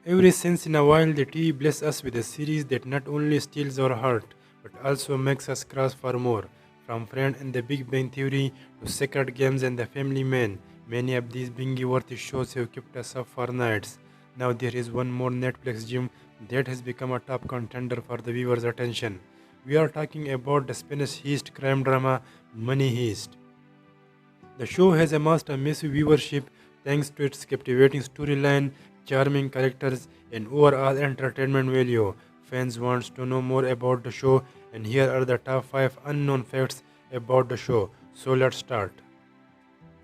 Every once in a while, the TV blesses us with a series that not only steals our heart, but also makes us crash for more. From Friends and the Big Bang Theory to Sacred Games and The Family Man, many of these binge-worthy shows have kept us up for nights. Now there is one more Netflix gem that has become a top contender for the viewer's attention. We are talking about the Spanish heist crime drama Money Heist. The show has amassed a massive viewership thanks to its captivating storyline, charming characters, and overall entertainment value. Fans want to know more about the show, and here are the top 5 unknown facts about the show. So let's start.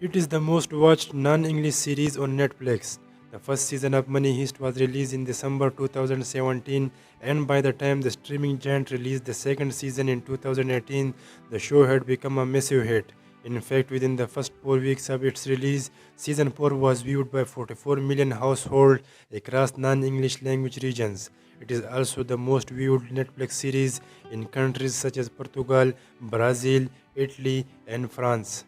It is the most watched non-English series on Netflix. The first season of Money Heist was released in December 2017, and by the time the streaming giant released the second season in 2018, the show had become a massive hit. In fact, within the first 4 weeks of its release, season 4 was viewed by 44 million households across non-English language regions. It is also the most viewed Netflix series in countries such as Portugal, Brazil, Italy, and France.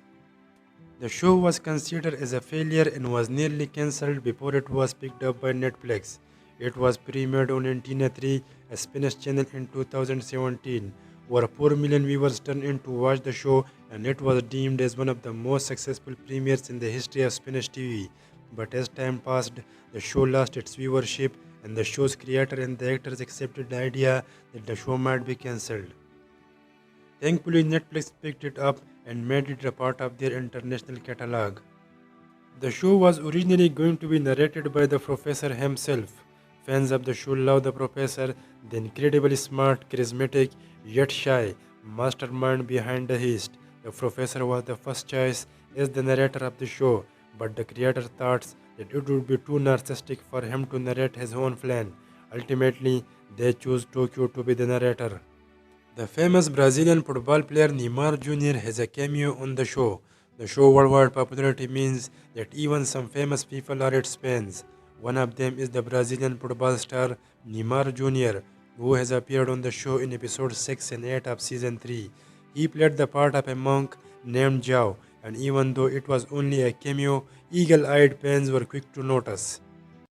The show was considered as a failure and was nearly cancelled before it was picked up by Netflix. It was premiered on Antenna 3, a Spanish channel, in 2017. Over 4 million viewers turned in to watch the show, and it was deemed as one of the most successful premieres in the history of Spanish TV. But as time passed, the show lost its viewership, and the show's creator and the actors accepted the idea that the show might be cancelled. Thankfully, Netflix picked it up and made it a part of their international catalog. The show was originally going to be narrated by the professor himself. Fans of the show love the professor, the incredibly smart, charismatic, yet shy mastermind behind the heist. The professor was the first choice as the narrator of the show, but the creator thought that it would be too narcissistic for him to narrate his own plan. Ultimately, they chose Tokyo to be the narrator. The famous Brazilian football player Neymar Jr. has a cameo on the show. The show's worldwide popularity means that even some famous people are its fans. One of them is the Brazilian football star Neymar Jr., who has appeared on the show in episodes 6 and 8 of season 3. He played the part of a monk named Zhao, and even though it was only a cameo, eagle eyed fans were quick to notice.